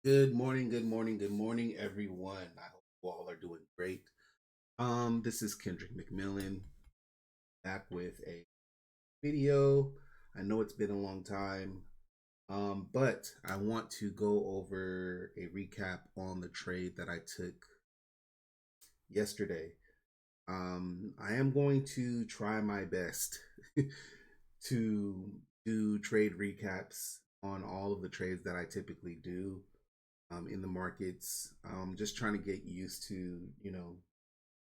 Good morning, good morning, good morning, everyone. I hope you all are doing great. This is Kendrick McMillan back with a video. I know it's been a long time, but I want to go over a recap on the trade that I took yesterday. I am going to try my best to do trade recaps on all of the trades that I typically do in the markets. Just trying to get used to,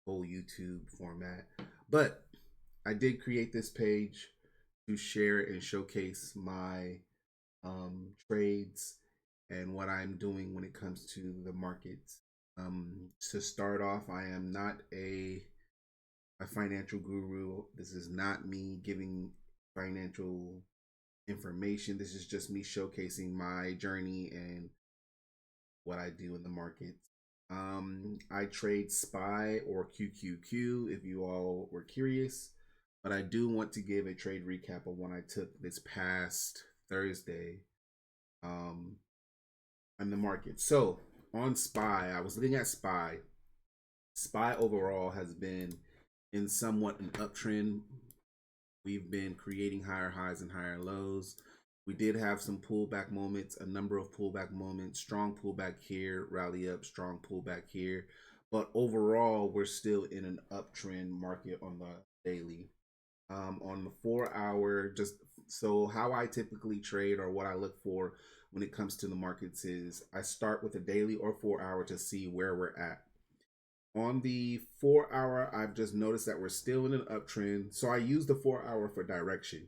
whole YouTube format. But I did create this page to share and showcase my trades and what I'm doing when it comes to the markets. To start off, I am not a financial guru. This is not me giving financial information. This is just me showcasing my journey and what I do in the markets. I trade SPY or QQQ if you all were curious, but I do want to give a trade recap of when I took this past Thursday in the market. So on SPY, I was looking at SPY. SPY overall has been in somewhat an uptrend. We've been creating higher highs and higher lows. We did have some pullback moments, a number of pullback moments, strong pullback here, rally up, strong pullback here. But overall, we're still in an uptrend market on the daily. On the 4 hour, just so how I typically trade or what I look for when it comes to the markets is I start with a daily or 4 hour to see where we're at. On the 4 hour, I've just noticed that we're still in an uptrend. So I use the 4 hour for direction.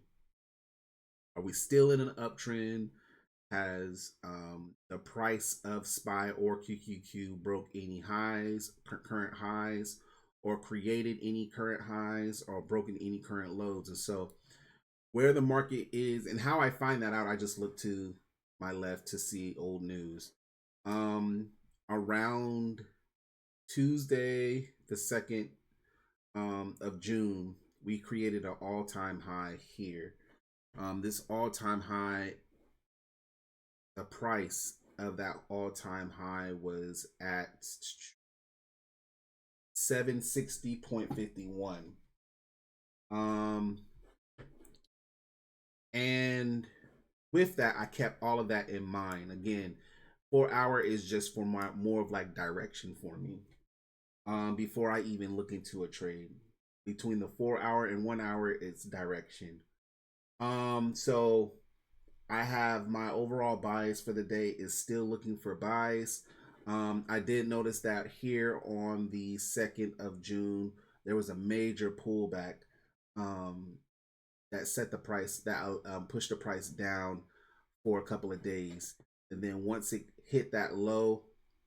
Are we still in an uptrend? Has the price of SPY or QQQ broke any highs, current highs, or created any current highs, or broken any current lows? And so, where the market is and how I find that out, I just look to my left to see old news. Around Tuesday, the 2nd of June, we created an all-time high here. This all-time high, the price of that all-time high was at 760.51. Um, and with that, I kept all of that in mind. Again, 4 hour is just for my more of like direction for me. Before I even look into a trade, between the 4 hour and 1 hour, it's direction. So I have my overall bias for the day is still looking for buys. I did notice that here on the 2nd of June, there was a major pullback that set the price, that pushed the price down for a couple of days. And then once it hit that low,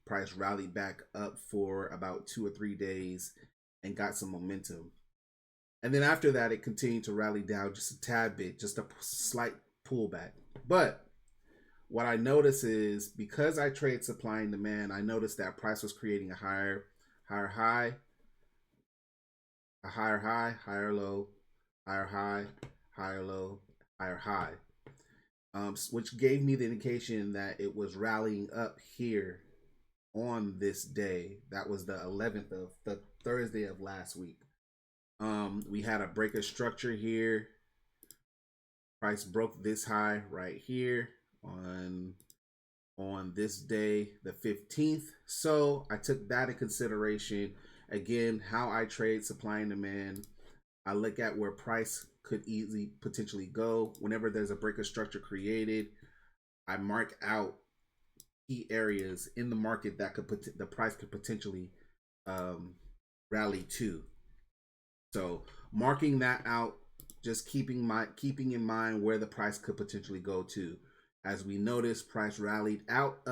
price rallied back up for about 2 or 3 days and got some momentum. And then after that, it continued to rally down just a tad bit, just a slight pullback. But what I notice is because I trade supply and demand, I noticed that price was creating a higher high, a higher high, higher low, higher high, higher low, higher high, which gave me the indication that it was rallying up here on this day. That was the 11th of the Thursday of last week. We had a break of structure here. Price broke this high right here on this day, the 15th. So I took that in consideration. Again, how I trade supply and demand. I look at where price could easily potentially go. Whenever there's a break of structure created, I mark out key areas in the market that could the price could potentially rally to. So marking that out, just keeping in mind where the price could potentially go to. As we notice, price rallied up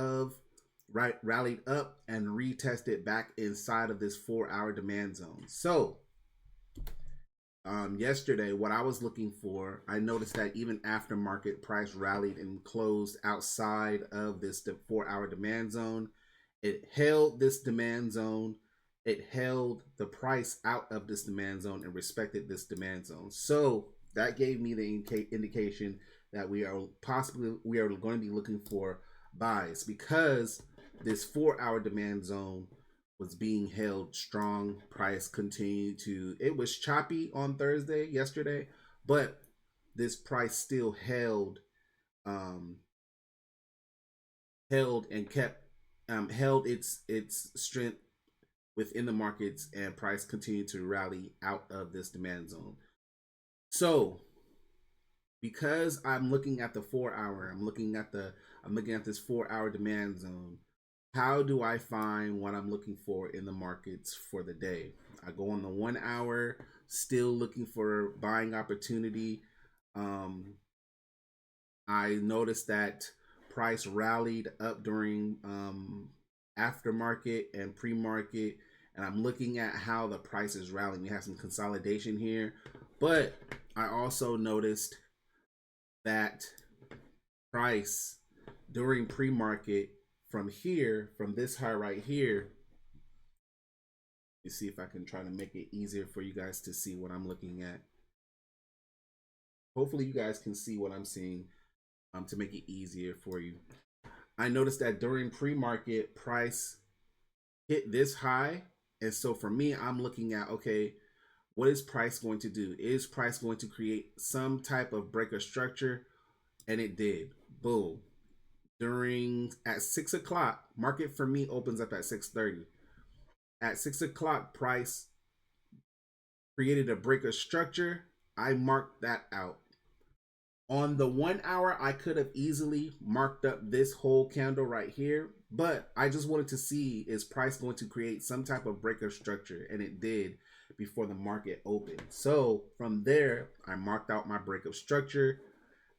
and retested back inside of this 4 hour demand zone. So yesterday, what I was looking for, I noticed that even after market, price rallied and closed outside of this 4 hour demand zone. It held this demand zone. It held the price out of this demand zone and respected this demand zone. So that gave me the indication that we are going to be looking for buys because this 4 hour demand zone was being held strong. Price continued to, it was choppy on Thursday, yesterday, but this price still um, held and kept held its strength within the markets, and price continued to rally out of this demand zone. So because I'm looking at the 4 hour, I'm looking at this 4 hour demand zone. How do I find what I'm looking for in the markets for the day? I go on the 1 hour, still looking for buying opportunity. I noticed that price rallied up during aftermarket and pre-market, and I'm looking at how the price is rallying. We have some consolidation here, but I also noticed that price during pre-market from here, from this high right here. You see if I can try to make it easier for you guys to see what I'm looking at. Hopefully you guys can see what I'm seeing to make it easier for you. I noticed that during pre-market, price hit this high. And so for me, I'm looking at, okay, what is price going to do? Is price going to create some type of breaker structure? And it did. Boom. At 6 o'clock, market for me opens up at 6:30. At 6 o'clock, price created a breaker structure. I marked that out. On the 1 hour, I could have easily marked up this whole candle right here, but I just wanted to see, is price going to create some type of breaker structure? And it did before the market opened. So from there, I marked out my breakup structure.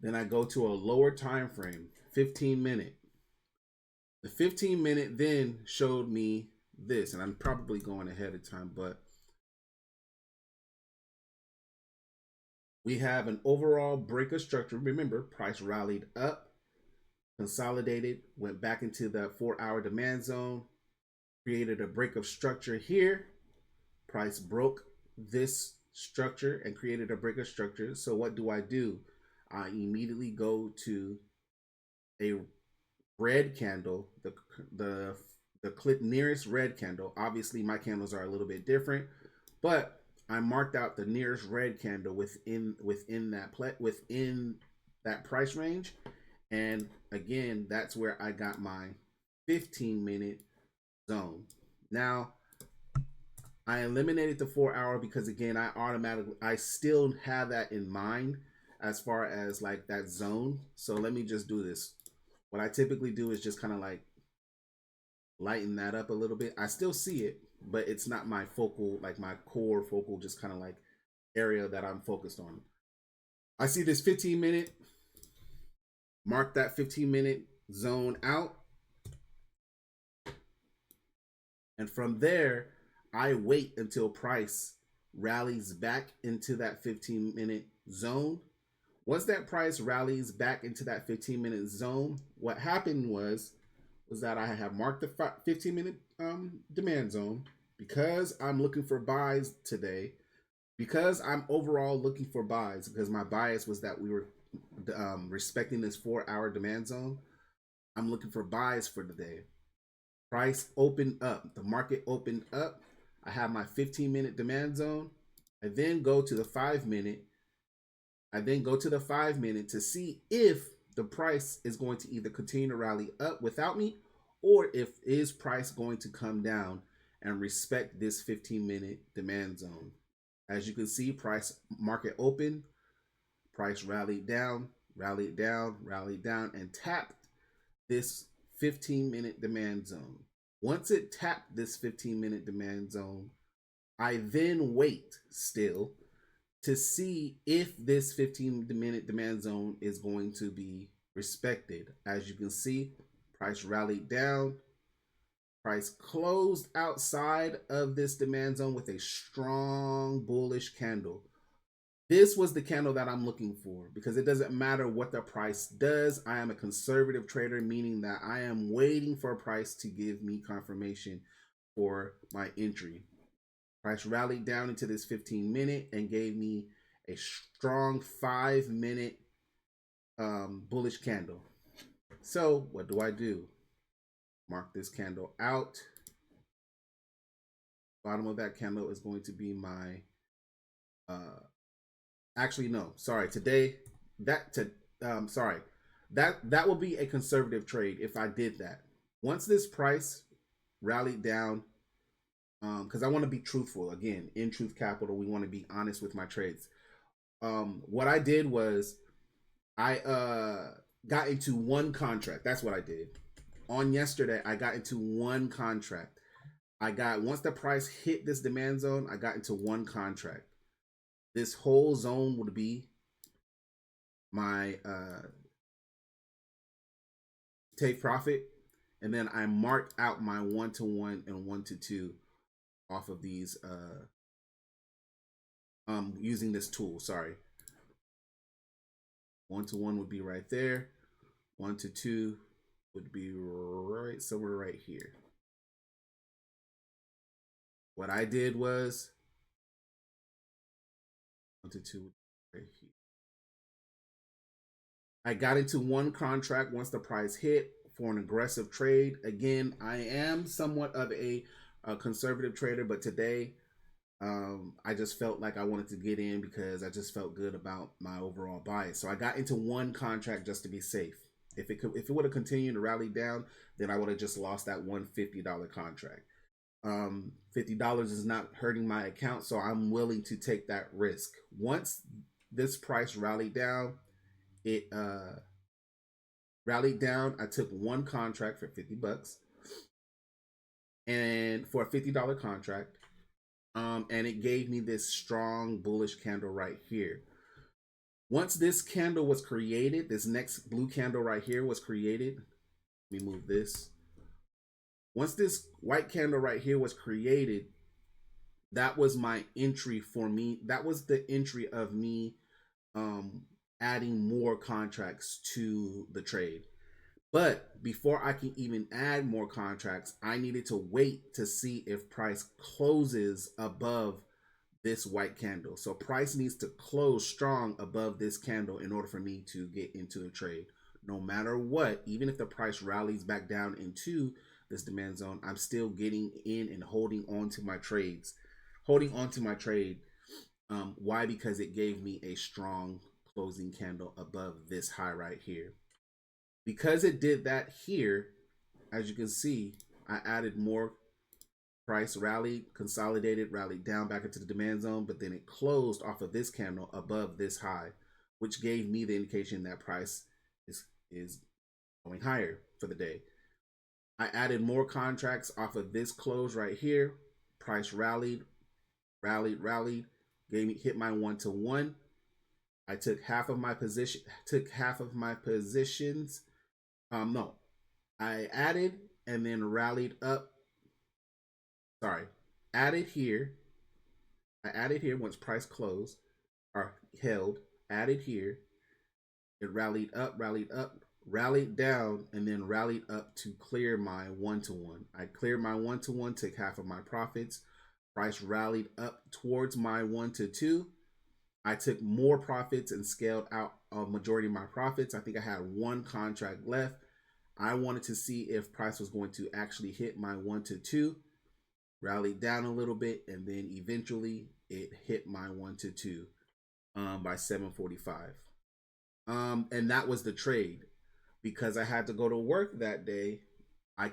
Then I go to a lower time frame, 15-minute. The 15-minute then showed me this, and I'm probably going ahead of time, but we have an overall breaker structure. Remember, price rallied up, consolidated, went back into the 4 hour demand zone, created a breakup structure here. Price broke this structure and created a breaker structure. So what do? I immediately go to a red candle, the nearest red candle. Obviously, my candles are a little bit different, but I marked out the nearest red candle within that price range, and again, that's where I got my 15-minute zone. Now, I eliminated the 4 hour because again, I still have that in mind as far as like that zone. So let me just do this. What I typically do is just kind of like lighten that up a little bit. I still see it, but it's not my focal, like my core focal, just kind of like area that I'm focused on. I see this 15-minute, mark that 15-minute zone out. And from there, I wait until price rallies back into that 15-minute zone. Once that price rallies back into that 15-minute zone, what happened was that I have marked the 15-minute demand zone because I'm looking for buys today. Because I'm overall looking for buys, because my bias was that we were respecting this 4 hour demand zone. I'm looking for buys for the day. Price opened up. The market opened up. I have my 15-minute demand zone. I then go to the 5-minute. To see if the price is going to either continue to rally up without me, or if is price going to come down and respect this 15-minute demand zone. As you can see, market open, price rallied down, and tapped this 15-minute demand zone. Once it tapped this 15-minute demand zone, I then wait still to see if this 15-minute demand zone is going to be respected. As you can see, price rallied down, price closed outside of this demand zone with a strong bullish candle. This was the candle that I'm looking for because it doesn't matter what the price does. I am a conservative trader, meaning that I am waiting for a price to give me confirmation for my entry. Price rallied down into this 15-minute and gave me a strong 5-minute bullish candle. So what do? Mark this candle out. Bottom of that candle is going to be my actually no, sorry. Today that to sorry. That will be a conservative trade if I did that. Once this price rallied down, because I want to be truthful again, in Truth Capital, we want to be honest with my trades. What I did was I got into one contract. That's what I did. On yesterday, I got into one contract. I got once the price hit this demand zone, I got into one contract. This whole zone would be my take profit, and then I marked out my 1-to-1 and 1-to-2 off of these using this tool. Sorry, 1-to-1 would be right there. 1-to-2 would be right somewhere right here. What I did was 1-to-2 right here. I got into one contract once the price hit for an aggressive trade. Again, I am somewhat of a conservative trader, but today I just felt like I wanted to get in because I just felt good about my overall bias. So I got into one contract just to be safe. If it would have continued to rally down, then I would have just lost that $150 contract. $50 is not hurting my account, so I'm willing to take that risk. Once this price rallied down, it rallied down. I took one contract for $50, and for a $50 contract, and it gave me this strong bullish candle right here. Once this candle was created, this next blue candle right here was created. Let me move this. Once this white candle right here was created, that was my entry for me. That was the entry of me adding more contracts to the trade. But before I can even add more contracts, I needed to wait to see if price closes above this white candle. So price needs to close strong above this candle in order for me to get into a trade. No matter what, even if the price rallies back down into this demand zone, I'm still getting in and holding on to my trades. Holding on to my trade. Why? Because it gave me a strong closing candle above this high right here. Because it did that here, as you can see, I added more. Price rallied, consolidated, rallied down back into the demand zone, but then it closed off of this candle above this high, which gave me the indication that price is going higher for the day. I added more contracts off of this close right here. Price rallied, hit my 1-to-1. I took half of my positions. No, I added and then rallied up. Sorry, added here. I added here once price closed or held. Added here. It rallied up, rallied down, and then rallied up to clear my 1-to-1. I cleared my 1-to-1, took half of my profits. Price rallied up towards my 1-to-2. I took more profits and scaled out a majority of my profits. I think I had one contract left. I wanted to see if price was going to actually hit my 1-to-2, rallied down a little bit, and then eventually it hit my 1-to-2 by 7:45. And that was the trade. Because I had to go to work that day, I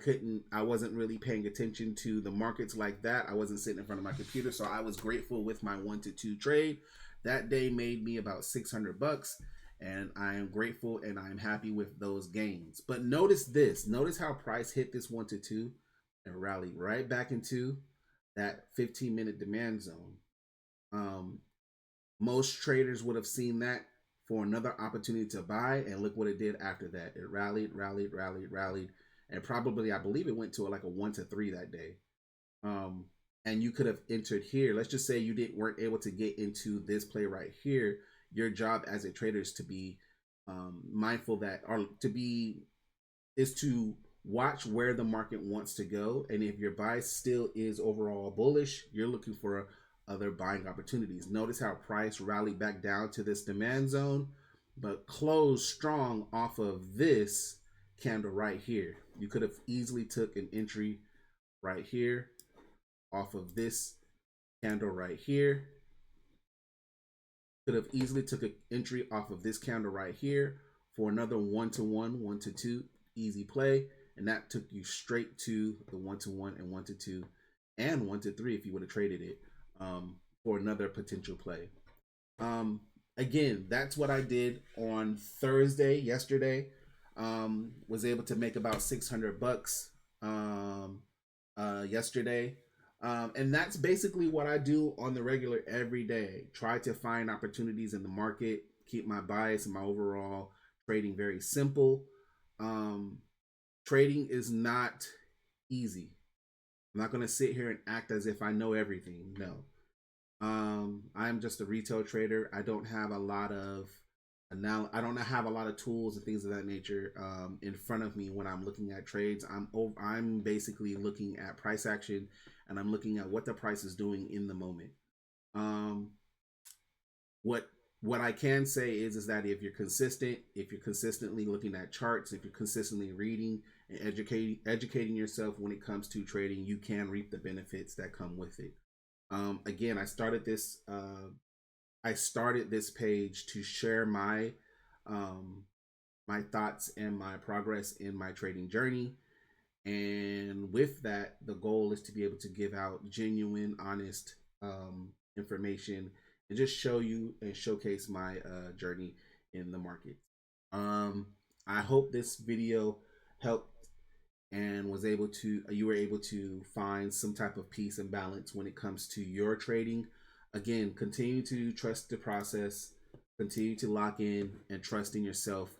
wasn't really paying attention to the markets like that. I wasn't sitting in front of my computer, so I was grateful with my 1-to-2 trade. That day made me about $600, and I am grateful and I'm happy with those gains. But notice this. Notice how price hit this 1-to-2 and rallied right back into that 15-minute demand zone. Most traders would have seen that for another opportunity to buy, and look what it did after that. It rallied, and probably, I believe it went to like a 1-to-3 that day. And you could have entered here. Let's just say you weren't able to get into this play right here. Your job as a trader is to be mindful that, or is to watch where the market wants to go. And if your bias still is overall bullish, you're looking for other buying opportunities. Notice how price rallied back down to this demand zone, but closed strong off of this candle right here. You could have easily took an entry right here off of this candle right here. Could have easily took an entry off of this candle right here for another 1-to-1, 1-to-2 easy play, and that took you straight to the 1-to-1 and 1-to-2 and 1-to-3 if you would have traded it for another potential play. Again, that's what I did on Thursday, yesterday. Was able to make about $600 yesterday. And that's basically what I do on the regular every day. Try to find opportunities in the market, keep my bias and my overall trading very simple. Trading is not easy. I'm not going to sit here and act as if I know everything. No. I'm just a retail trader. I don't have a lot of I don't have a lot of tools and things of that nature in front of me when I'm looking at trades. I'm basically looking at price action, and I'm looking at what the price is doing in the moment. What I can say is that if you're consistent, if you're consistently looking at charts, if you're consistently reading and educating yourself when it comes to trading, you can reap the benefits that come with it. Again, I started this page to share my my thoughts and my progress in my trading journey. And with that, the goal is to be able to give out genuine, honest information and just show you and showcase my journey in the market. I hope this video helped and you were able to find some type of peace and balance when it comes to your trading. Again, continue to trust the process, continue to lock in and trust in yourself.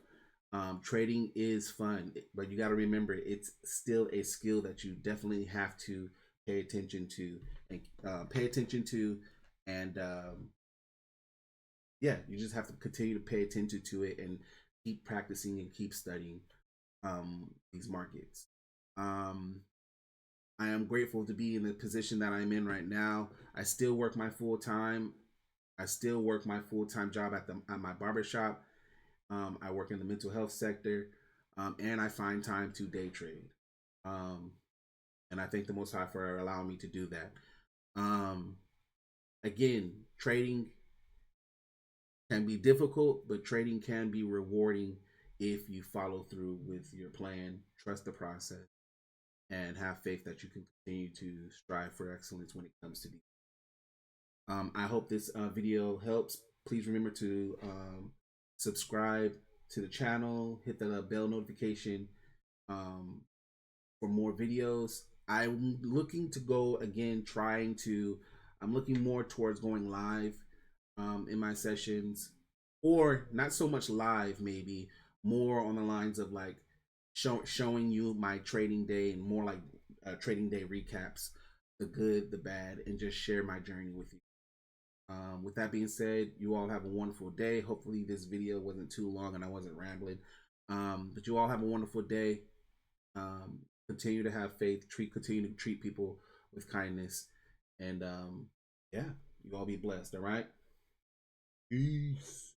Trading is fun, but you got to remember it's still a skill that you definitely have to pay attention to and yeah, you just have to continue to pay attention to it and keep practicing and keep studying these markets. I am grateful to be in the position that I'm in right now. I still work my full time. I still work my full time job at my barbershop. I work in the mental health sector, and I find time to day trade. And I thank the Most High for allowing me to do that. Again, trading can be difficult, but trading can be rewarding if you follow through with your plan, trust the process, and have faith that you can continue to strive for excellence when it comes to these. I hope this video helps. Please remember to subscribe to the channel, hit the bell notification for more videos. I'm looking to go again, I'm looking more towards going live in my sessions, or not so much live, maybe more on the lines of like showing you my trading day and more like trading day recaps, the good, the bad, and just share my journey with you. With that being said, you all have a wonderful day. Hopefully this video wasn't too long and I wasn't rambling. But you all have a wonderful day. Continue to have faith, continue to treat people with kindness. And yeah, you all be blessed, all right? Peace.